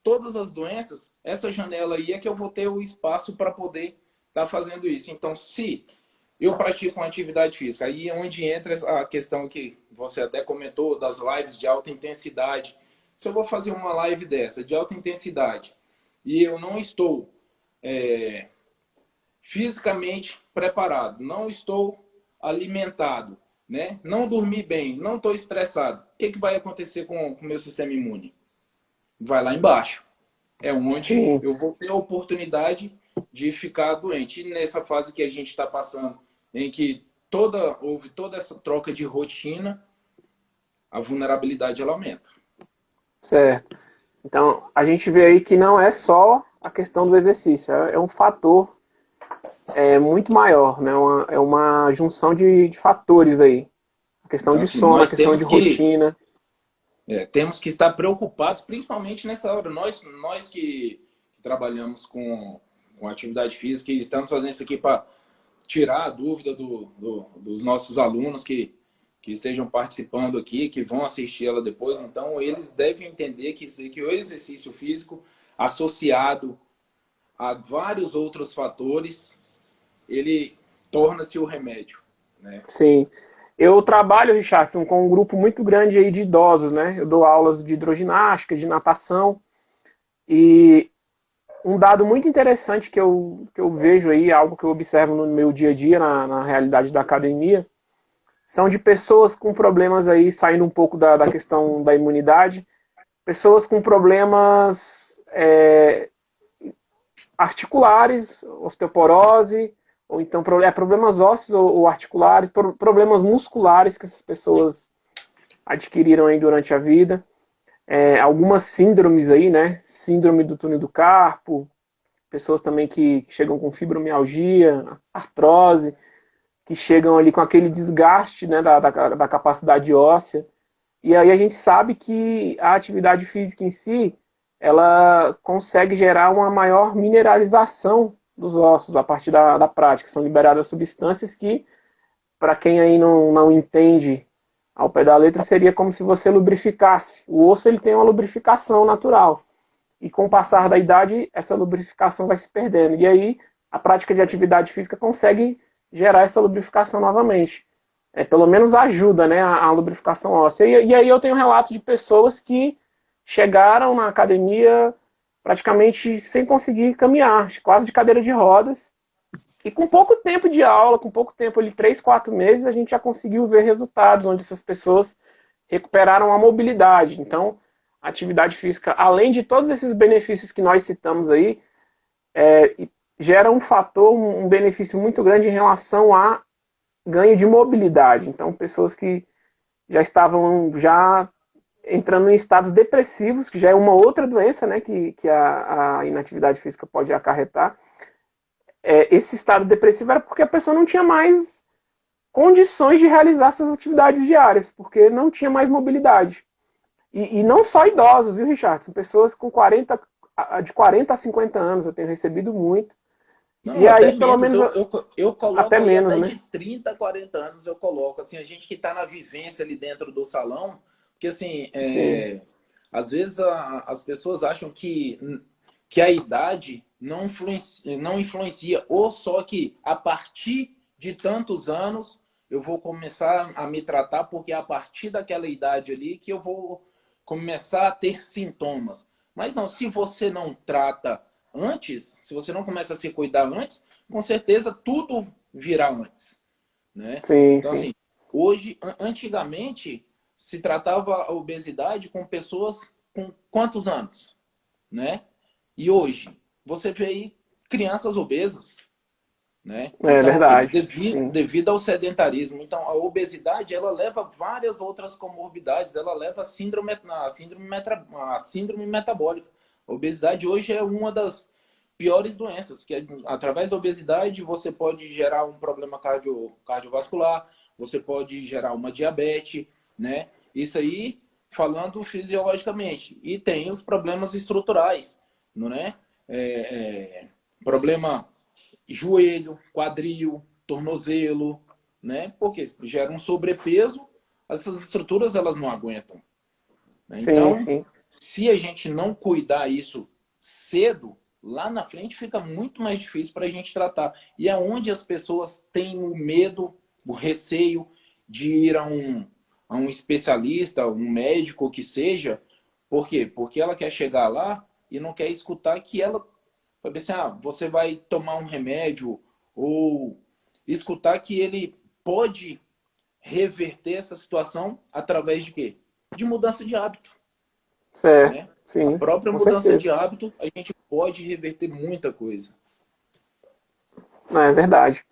todas as doenças, essa janela aí é que eu vou ter o espaço para poder estar fazendo isso. Então, se eu pratico uma atividade física, aí é onde entra a questão que você até comentou das lives de alta intensidade. Se eu vou fazer uma live dessa, de alta intensidade, e eu não estou fisicamente preparado, não estou alimentado, né? Não dormi bem, não estou estressado, o que vai acontecer com o meu sistema imune? Vai lá embaixo. É onde Sim. eu vou ter a oportunidade de ficar doente. E nessa fase que a gente está passando, em que houve toda essa troca de rotina, a vulnerabilidade ela aumenta. Certo. Então, a gente vê aí que não é só a questão do exercício, é um fator muito maior, né? É uma junção de fatores aí. A questão Então, de assim, sono, a questão de rotina. temos que estar preocupados, principalmente nessa hora. Nós que trabalhamos com atividade física e estamos fazendo isso aqui para tirar a dúvida dos nossos alunos que estejam participando aqui, que vão assistir ela depois. Então, eles devem entender que o exercício físico, associado a vários outros fatores, ele torna-se o remédio, né? Sim. Eu trabalho, Richardson, com um grupo muito grande aí de idosos, né? Eu dou aulas de hidroginástica, de natação, e um dado muito interessante que eu vejo aí, algo que eu observo no meu dia a dia, na realidade da academia, são de pessoas com problemas aí, saindo um pouco da questão da imunidade, pessoas com problemas articulares, osteoporose, ou então problemas ósseos ou articulares, problemas musculares que essas pessoas adquiriram aí durante a vida. Algumas síndromes aí, né? Síndrome do túnel do carpo, pessoas também que chegam com fibromialgia, artrose, que chegam ali com aquele desgaste, né, da capacidade óssea. E aí a gente sabe que a atividade física em si, ela consegue gerar uma maior mineralização dos ossos a partir da prática. São liberadas substâncias que, para quem aí não entende ao pé da letra, seria como se você lubrificasse. O osso ele tem uma lubrificação natural. E com o passar da idade, essa lubrificação vai se perdendo. E aí a prática de atividade física consegue gerar essa lubrificação novamente. Pelo menos ajuda, né, a lubrificação óssea. E aí eu tenho relatos de pessoas que chegaram na academia praticamente sem conseguir caminhar, quase de cadeira de rodas. E com pouco tempo de aula, com pouco tempo, ali 3, 4 meses, a gente já conseguiu ver resultados onde essas pessoas recuperaram a mobilidade. Então, a atividade física, além de todos esses benefícios que nós citamos aí, gera um fator, um benefício muito grande em relação a ganho de mobilidade. Então, pessoas que já estavam entrando em estados depressivos, que já é uma outra doença, né, que a inatividade física pode acarretar. Esse estado depressivo era porque a pessoa não tinha mais condições de realizar suas atividades diárias, porque não tinha mais mobilidade. E não só idosos, viu, Richard? São pessoas de 40 a 50 anos, eu tenho recebido muito. Não, E até aí, pelo menos. menos, Eu até coloco aí menos, até né? de 30 40 anos, eu coloco. Assim, a gente que está na vivência ali dentro do salão, porque assim, Sim, às vezes as pessoas acham que a idade não influencia, ou só que a partir de tantos anos eu vou começar a me tratar, porque é a partir daquela idade ali que eu vou começar a ter sintomas. Mas não, se você não trata antes, se você não começa a se cuidar antes, com certeza tudo virá antes, né? sim, Então, sim. assim, hoje, antigamente, se tratava a obesidade com pessoas com quantos anos, né? E hoje, você vê aí crianças obesas, né? É Então, e verdade. Sim, devido ao sedentarismo. Então, a obesidade, ela leva várias outras comorbidades, ela leva a síndrome metabólica. A obesidade hoje é uma das piores doenças, que através da obesidade você pode gerar um problema cardiovascular, você pode gerar uma diabetes, né? Isso aí falando fisiologicamente. E tem os problemas estruturais, não é? Problema joelho, quadril, tornozelo, né? Porque gera um sobrepeso, essas estruturas elas não aguentam, né? sim, Então, sim. se a gente não cuidar isso cedo, lá na frente fica muito mais difícil para a gente tratar. E é onde as pessoas têm o medo, o receio de ir a um especialista, um médico que seja. Por quê? Porque ela quer chegar lá e não quer escutar que ela vai pensar, você vai tomar um remédio ou escutar que ele pode reverter essa situação através de quê? De mudança de hábito, Certo. né? A Sim, própria com mudança de certeza. hábito, a gente pode reverter muita coisa. Não, é verdade.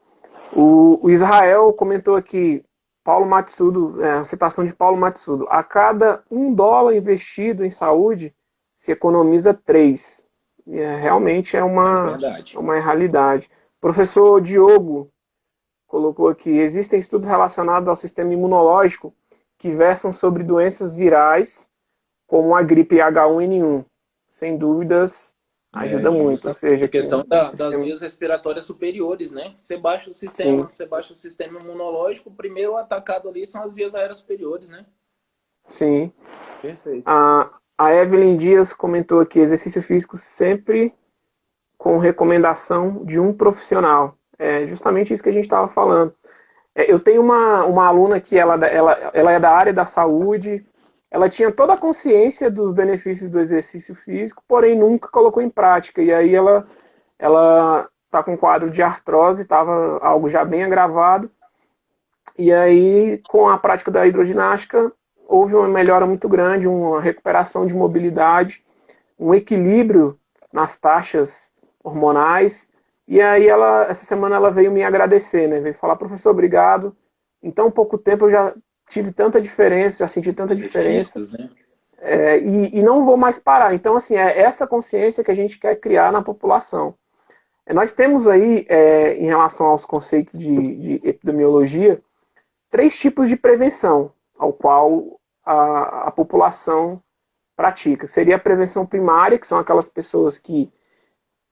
O Israel comentou aqui, Paulo Matsudo, a citação de Paulo Matsudo: a cada $1 investido em saúde, se economiza 3. Realmente É verdade. uma realidade. Professor Diogo colocou aqui: existem estudos relacionados ao sistema imunológico que versam sobre doenças virais, como a gripe H1N1. Sem dúvidas, ajuda muito. Ou Justamente seja, a que questão o das sistema. vias respiratórias superiores, né? Sim, Você baixa o sistema imunológico, o primeiro atacado ali são as vias aéreas superiores, né? sim. Perfeito. A Evelyn Dias comentou aqui: exercício físico sempre com recomendação de um profissional. É justamente isso que a gente estava falando. Eu tenho uma aluna que ela é da área da saúde, ela tinha toda a consciência dos benefícios do exercício físico, porém nunca colocou em prática. E aí ela está com um quadro de artrose, estava algo já bem agravado. E aí, com a prática da hidroginástica, houve uma melhora muito grande, uma recuperação de mobilidade, um equilíbrio nas taxas hormonais. E aí essa semana ela veio me agradecer, né? Veio falar: professor, obrigado. Em tão pouco tempo eu já tive tanta diferença, já senti tanta diferença, Benefícios, né? e não vou mais parar. Então, assim, é essa consciência que a gente quer criar na população. Nós temos aí, em relação aos conceitos de epidemiologia, 3 tipos de prevenção ao qual a população pratica. Seria a prevenção primária, que são aquelas pessoas que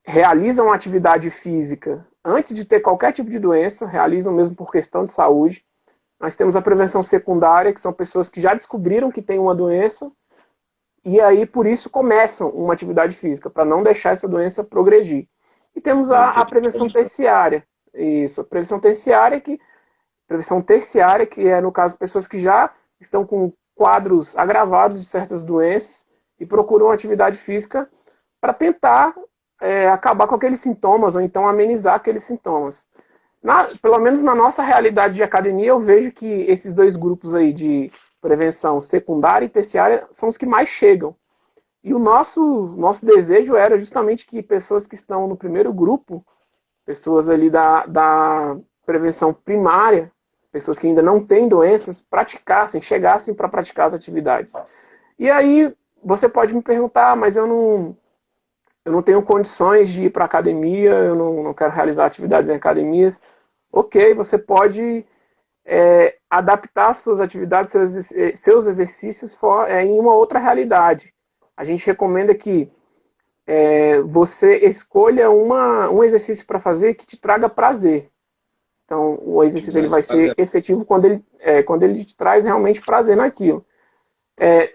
realizam atividade física antes de ter qualquer tipo de doença, realizam mesmo por questão de saúde. Nós temos a prevenção secundária, que são pessoas que já descobriram que tem uma doença e aí por isso começam uma atividade física, para não deixar essa doença progredir. E temos O a objetivo prevenção é terciária. Isso, a prevenção terciária, que é, no caso, pessoas que já estão com quadros agravados de certas doenças e procuram atividade física para tentar acabar com aqueles sintomas ou então amenizar aqueles sintomas. Pelo menos na nossa realidade de academia, eu vejo que esses 2 grupos aí de prevenção secundária e terciária são os que mais chegam. E o nosso desejo era justamente que pessoas que estão no primeiro grupo, pessoas ali da prevenção primária, pessoas que ainda não têm doenças, chegassem para praticar as atividades. E aí você pode me perguntar: mas eu não tenho condições de ir para a academia, eu não quero realizar atividades em academias. Ok, você pode adaptar suas atividades, seus exercícios em uma outra realidade. A gente recomenda que você escolha um exercício para fazer que te traga prazer. Então, o exercício ele atividades vai ser baseadas. efetivo quando ele te traz realmente prazer naquilo.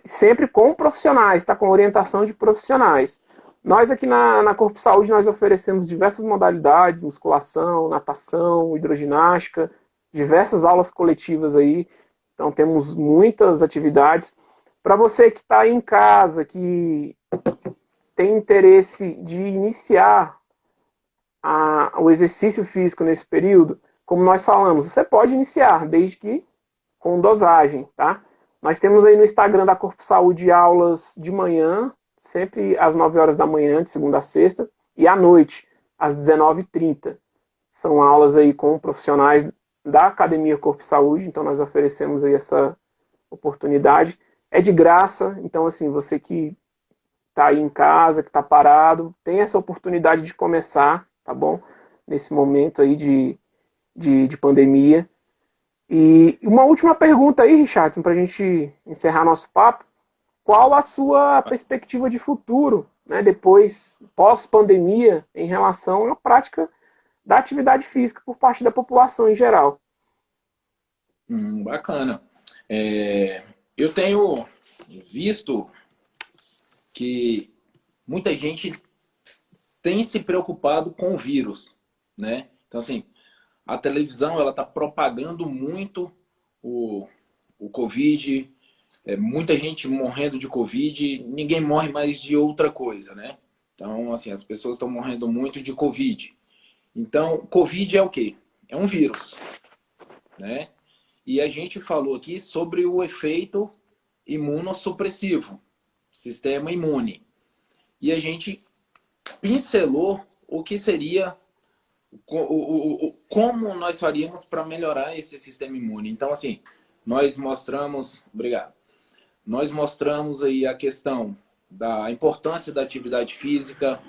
Sempre com profissionais, tá? Com orientação de profissionais. Nós aqui na Corpo Saúde, nós oferecemos diversas modalidades: musculação, natação, hidroginástica, diversas aulas coletivas aí. Então temos muitas atividades. Para você que está aí em casa, que tem interesse de iniciar o exercício físico nesse período, como nós falamos, você pode iniciar, desde que com dosagem, tá? Nós temos aí no Instagram da Corpo Saúde aulas de manhã, sempre às 9 horas da manhã, de segunda a sexta, e à noite, às 19h30. São aulas aí com profissionais da Academia Corpo Saúde, então nós oferecemos aí essa oportunidade. É de graça, então assim, você que está aí em casa, que está parado, tem essa oportunidade de começar, tá bom? Nesse momento aí de pandemia. E uma última pergunta aí, Richardson, para a gente encerrar nosso papo: qual a sua perspectiva de futuro, né, depois, pós-pandemia, em relação à prática da atividade física por parte da população em geral? Bacana. Eu tenho visto que muita gente tem se preocupado com o vírus, né? Então, assim, a televisão ela está propagando muito o Covid, muita gente morrendo de Covid, ninguém morre mais de outra coisa, né? Então, assim, as pessoas estão morrendo muito de Covid. Então, Covid é o quê? É um vírus, né? E a gente falou aqui sobre o efeito imunossupressivo, sistema imune. E a gente pincelou o que seria como nós faríamos para melhorar esse sistema imune. Então, assim, nós mostramos, obrigado, nós mostramos aí a questão da importância da atividade física,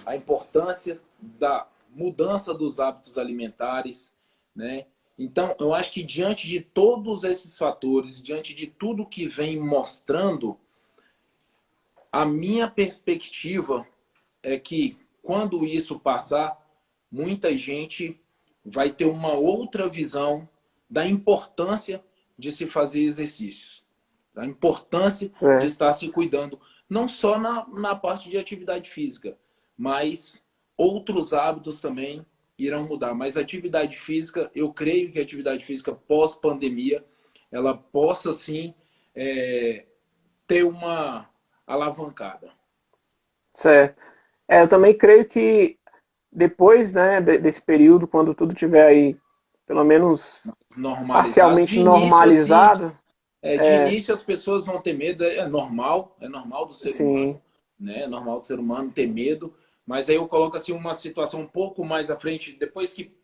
a importância da mudança dos hábitos alimentares, né? Então, eu acho que diante de todos esses fatores, diante de tudo que vem mostrando, a minha perspectiva é que quando isso passar, muita gente vai ter uma outra visão da importância de se fazer exercícios, da importância de Certo. estar se cuidando, não só na parte de atividade física, mas outros hábitos também irão mudar. Mas atividade física, eu creio que a atividade física pós-pandemia, ela possa sim ter uma alavancada. Certo. Eu também creio que depois, né, desse período, quando tudo tiver aí, pelo menos Normalizado. parcialmente De início, assim, normalizado, de início as pessoas vão ter medo, é normal do ser humano, sim, né? É normal do ser humano ter medo, mas aí eu coloco assim uma situação um pouco mais à frente, depois que,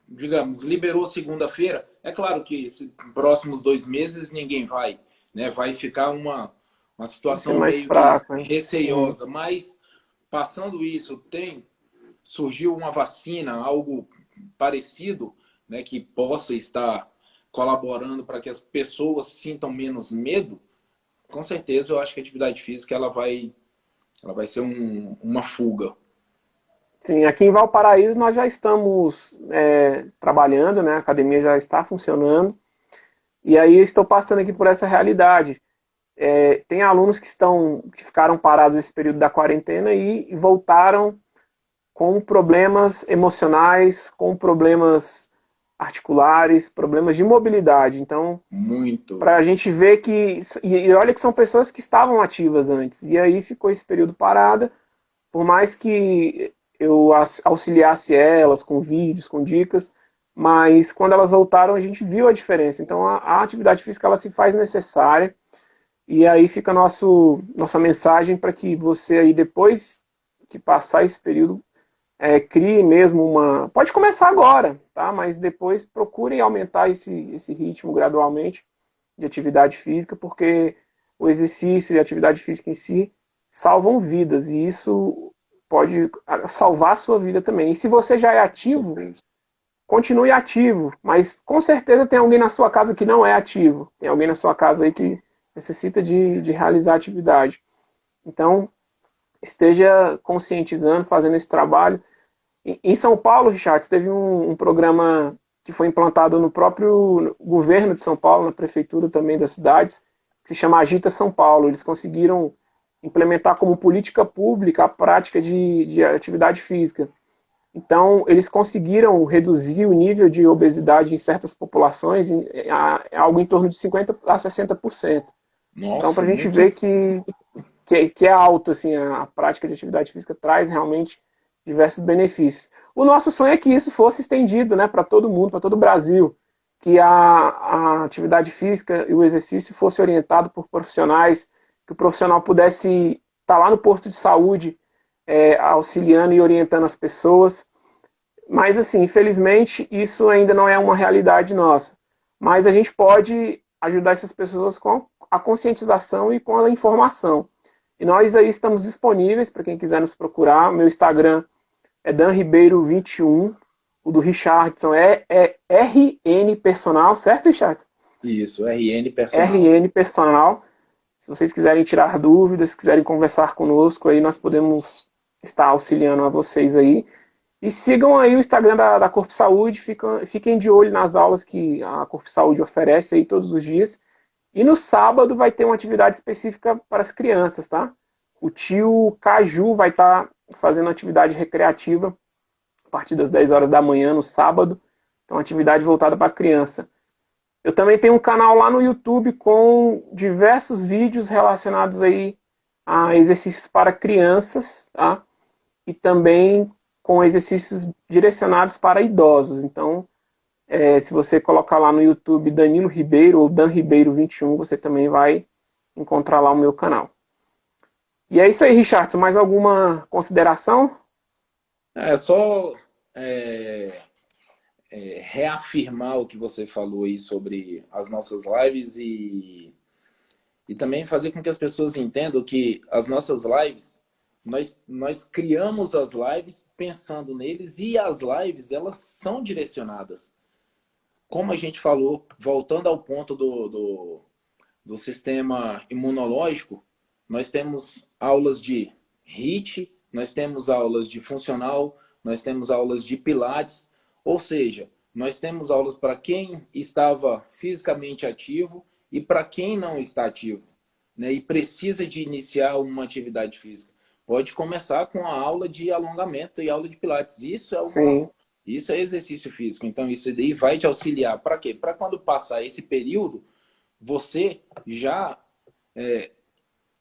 digamos, liberou segunda-feira, é claro que esses próximos 2 meses ninguém vai, né? Vai ficar uma vai ser situação mais meio que fraco, hein? Sim. receiosa, mas passando isso, surgiu uma vacina, algo parecido, né, que possa estar colaborando para que as pessoas sintam menos medo, com certeza eu acho que a atividade física ela vai ser uma fuga. Sim, aqui em Valparaíso nós já estamos trabalhando, né? A academia já está funcionando. E aí eu estou passando aqui por essa realidade. Tem alunos que ficaram parados esse período da quarentena e voltaram com problemas emocionais, com problemas articulares, problemas de mobilidade. Então, Muito. para a gente ver que. E olha que são pessoas que estavam ativas antes. E aí ficou esse período parada, por mais que eu auxiliasse elas com vídeos, com dicas, mas quando elas voltaram a gente viu a diferença. Então a atividade física ela se faz necessária e aí fica nossa mensagem para que você aí depois que passar esse período crie mesmo uma. Pode começar agora, tá? Mas depois procurem aumentar esse ritmo gradualmente de atividade física, porque o exercício e a atividade física em si salvam vidas e isso pode salvar a sua vida também. E se você já é ativo, continue ativo, mas com certeza tem alguém na sua casa que não é ativo, tem alguém na sua casa aí que necessita de realizar atividade. Então, esteja conscientizando, fazendo esse trabalho. Em São Paulo, Richard, teve um programa que foi implantado no próprio governo de São Paulo, na prefeitura também das cidades, que se chama Agita São Paulo. Eles conseguiram implementar como política pública a prática de atividade física. Então, eles conseguiram reduzir o nível de obesidade em certas populações algo em torno de 50% a 60%. Então, Nossa, para a gente muito. ver que é alto, assim, a prática de atividade física traz realmente diversos benefícios. O nosso sonho é que isso fosse estendido, né, para todo mundo, para todo o Brasil, que a atividade física e o exercício fosse orientado por profissionais, que o profissional pudesse estar lá no posto de saúde auxiliando e orientando as pessoas. Mas, assim, infelizmente, isso ainda não é uma realidade nossa. Mas a gente pode ajudar essas pessoas com a conscientização e com a informação. E nós aí estamos disponíveis para quem quiser nos procurar. Meu Instagram é danribeiro21. O do Richardson é RN Personal, certo, Richardson? Isso, RN personal. RN Personal. Se vocês quiserem tirar dúvidas, se quiserem conversar conosco, aí nós podemos estar auxiliando a vocês aí. E sigam aí o Instagram da Corpo Saúde, fiquem de olho nas aulas que a Corpo Saúde oferece aí todos os dias. E no sábado vai ter uma atividade específica para as crianças, tá? O tio Caju vai estar fazendo atividade recreativa a partir das 10 horas da manhã no sábado. Então, atividade voltada para a criança. Eu também tenho um canal lá no YouTube com diversos vídeos relacionados aí a exercícios para crianças, tá? E também com exercícios direcionados para idosos. Então, se você colocar lá no YouTube Danilo Ribeiro ou Dan Ribeiro 21, você também vai encontrar lá o meu canal. E é isso aí, Richardson. Mais alguma consideração? É só reafirmar o que você falou aí sobre as nossas lives e também fazer com que as pessoas entendam que as nossas lives, nós criamos as lives pensando neles e as lives, elas são direcionadas. Como a gente falou, voltando ao ponto do sistema imunológico, nós temos aulas de HIIT, nós temos aulas de funcional, nós temos aulas de pilates, ou seja, nós temos aulas para quem estava fisicamente ativo e para quem não está ativo, né, e precisa de iniciar uma atividade física. Pode começar com a aula de alongamento e aula de pilates. Isso é exercício físico. Então, isso daí vai te auxiliar. Para quê? Para quando passar esse período, você já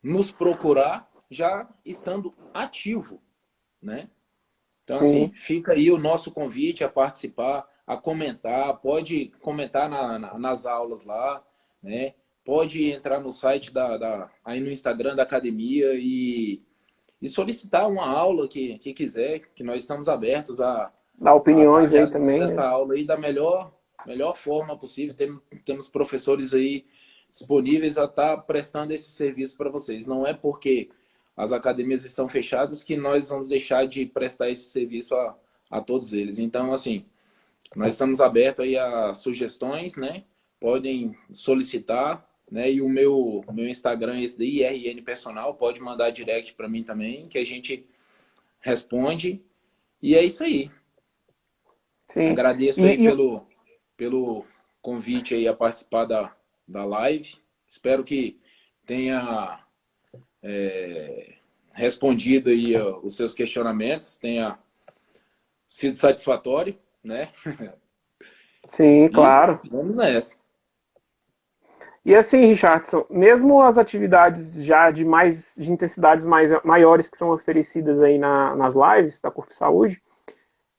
nos procurar, já estando ativo, né? Então, assim, fica aí o nosso convite a participar, a comentar. Pode comentar nas aulas lá, né? Pode entrar no site aí no Instagram da academia e solicitar uma aula que quiser, que nós estamos abertos a Dar estar opiniões aí realizando também, essa né? aula aí da melhor forma possível. Temos professores aí disponíveis a estar prestando esse serviço para vocês. Não é porque as academias estão fechadas que nós vamos deixar de prestar esse serviço a todos eles. Então, assim, nós estamos abertos aí a sugestões, né? Podem solicitar, né? E o meu Instagram é esse daí, RN Personal, pode mandar direct para mim também, que a gente responde. E é isso aí. Sim. Agradeço aí pelo convite aí a participar da live. Espero que tenha respondido aí os seus questionamentos, tenha sido satisfatório, né? Sim, E claro. vamos nessa. E assim, Richardson, mesmo as atividades já de intensidades maiores que são oferecidas aí nas lives da Corpo Saúde,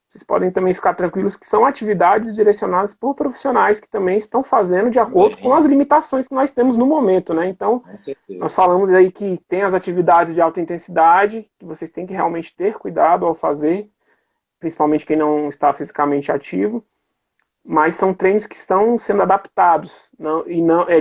vocês podem também ficar tranquilos que são atividades direcionadas por profissionais que também estão fazendo de acordo com as Também, limitações que nós temos no momento, né? Então, com nós certeza. falamos aí que tem as atividades de alta intensidade, que vocês têm que realmente ter cuidado ao fazer, principalmente quem não está fisicamente ativo, mas são treinos que estão sendo adaptados,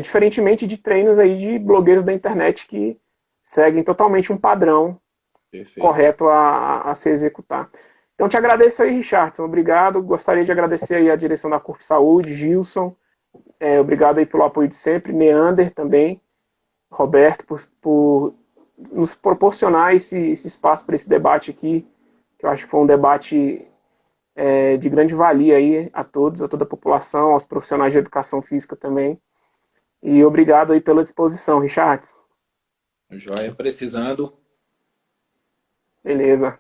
diferentemente de treinos aí de blogueiros da internet que seguem totalmente um padrão Perfeito. correto a se executar. Então, te agradeço aí, Richardson. Obrigado. Gostaria de agradecer aí a direção da Corpo Saúde, Gilson. Obrigado aí pelo apoio de sempre. Neander também. Roberto, por nos proporcionar esse espaço para esse debate aqui, que eu acho que foi um debate de grande valia aí a todos, a toda a população, aos profissionais de educação física também. E obrigado aí pela disposição, Richardson. Joia, precisando. Beleza.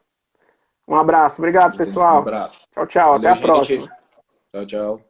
Um abraço. Obrigado, Um pessoal. abraço. Tchau, tchau. Até Valeu, a gente. próxima. Tchau, tchau.